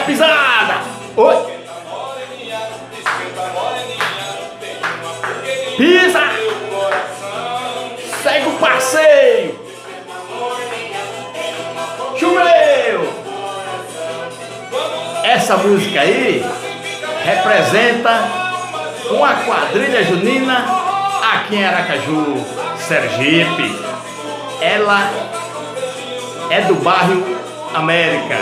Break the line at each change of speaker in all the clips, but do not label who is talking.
pisada. Oi. Pisa. Segue o passeio. Choveu. Essa música aí representa uma quadrilha junina aqui em Aracaju, Sergipe. Ela é do bairro América.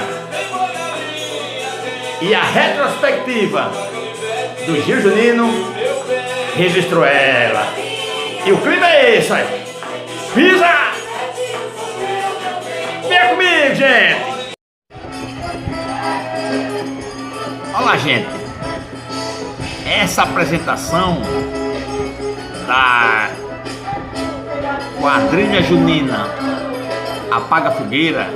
E a retrospectiva do Gil Junino registrou ela. E o clima é esse aí. Pisa! Vem comigo, gente! Olá, gente. Essa apresentação da quadrilha junina Apaga Fogueira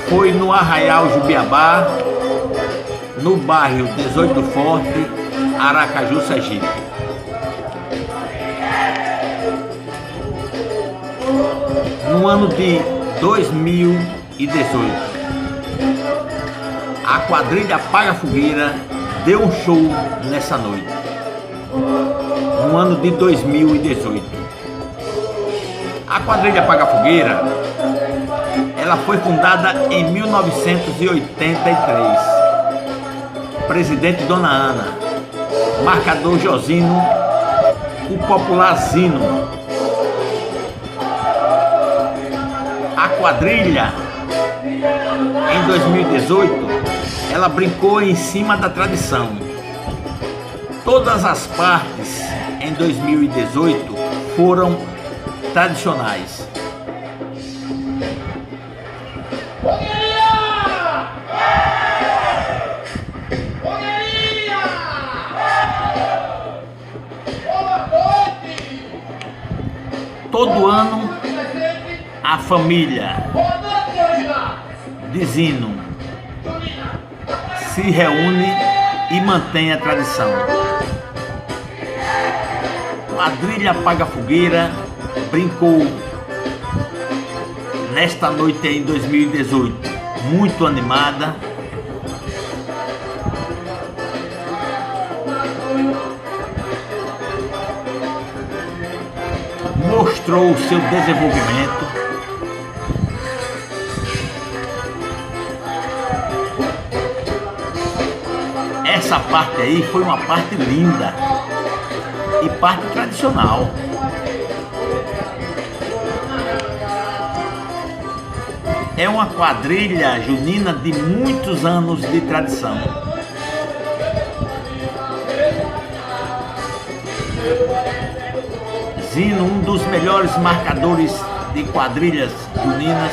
foi no Arraial Jubiabá, no bairro 18 do Forte, Aracaju, Sergipe. No ano de 2018, a quadrilha Apaga Fogueira deu um show nessa noite. No ano de 2018. A quadrilha Apaga Fogueira, ela foi fundada em 1983. Presidente Dona Ana, marcador Josino, o popular Zino. A quadrilha, em 2018, ela brincou em cima da tradição. Todas as partes em 2018 foram tradicionais. Todo ano a família de Zino se reúne e mantém a tradição. Quadrilha Apaga Fogueira brincou nesta noite em 2018, muito animada. Mostrou o seu desenvolvimento. Essa parte aí foi uma parte linda e parte tradicional. É uma quadrilha junina de muitos anos de tradição. Zino, um dos melhores marcadores de quadrilhas juninas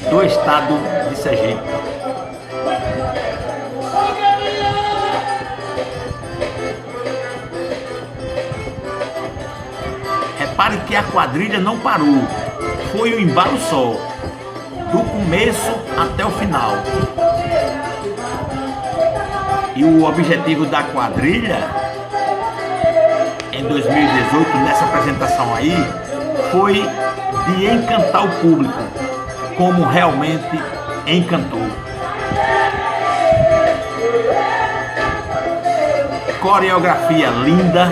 do estado de Sergipe. Repare que a quadrilha não parou, foi um embalo só, do começo até o final. E o objetivo da quadrilha em 2018, nessa apresentação aí, foi de encantar o público, como realmente encantou. Coreografia linda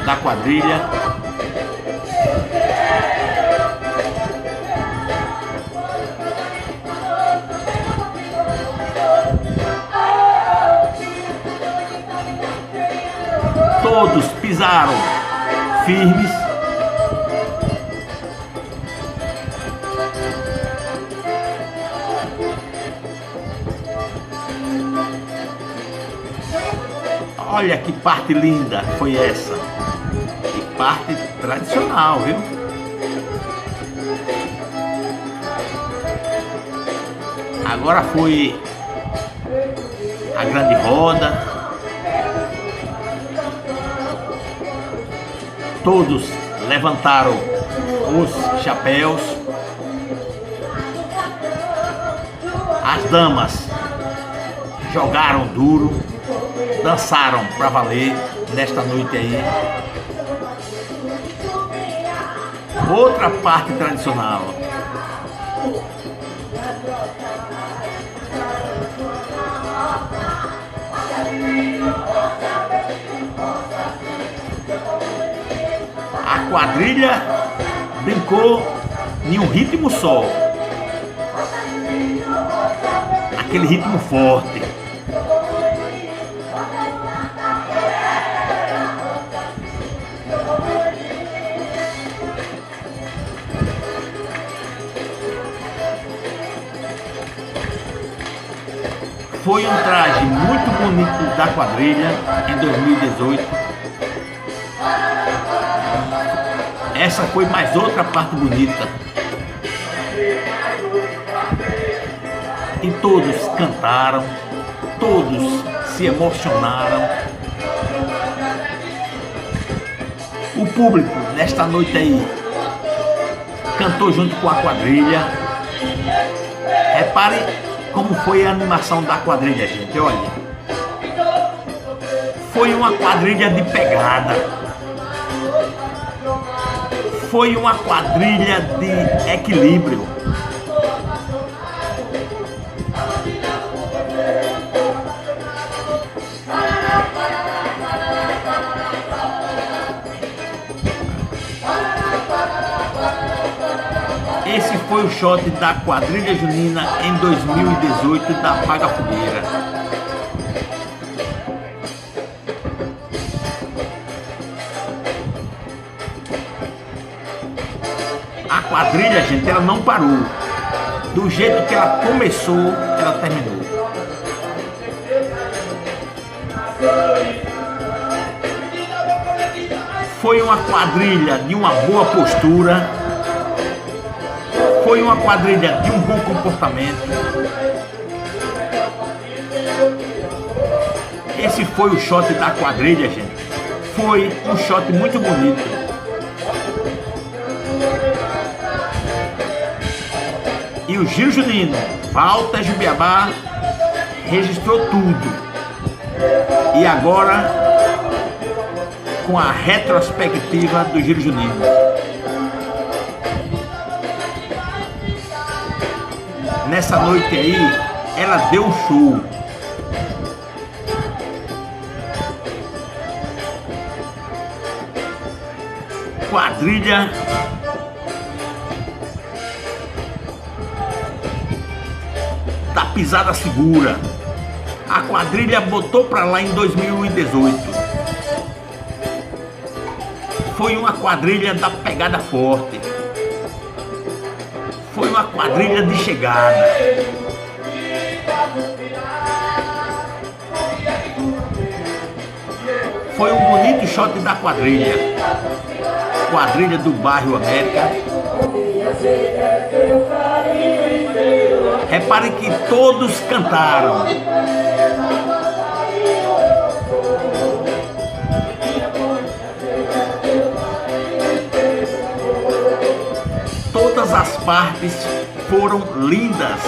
da quadrilha. Todos pisaram firmes. Olha que parte linda foi essa. Que parte tradicional, viu? Agora foi a grande roda. Todos levantaram os chapéus. As damas jogaram duro, dançaram para valer nesta noite aí. Outra parte tradicional. A quadrilha brincou em um ritmo só, aquele ritmo forte. Foi um traje muito bonito da quadrilha em 2018. Essa foi mais outra parte bonita. E todos cantaram, todos se emocionaram. O público, nesta noite aí, cantou junto com a quadrilha. Repare como foi a animação da quadrilha, gente, olha. Foi uma quadrilha de pegada. Foi uma quadrilha de equilíbrio. Esse foi o shot da quadrilha junina em 2018 da Apaga Fogueira. A quadrilha, gente, ela não parou. Do jeito que ela começou, ela terminou. Foi uma quadrilha de uma boa postura. Foi uma quadrilha de um bom comportamento. Esse foi o shot da quadrilha, gente. Foi um shot muito bonito. E o Giro Junino, Walter Jubiabá, registrou tudo. E agora, com a retrospectiva do Giro Junino. Nessa noite aí, ela deu um show. Quadrilha da pisada segura. A quadrilha botou pra lá em 2018. Foi uma quadrilha da pegada forte. Foi uma quadrilha de chegada. Foi um bonito shot da quadrilha. Quadrilha do bairro América. Repare que todos cantaram. Todas as partes foram lindas.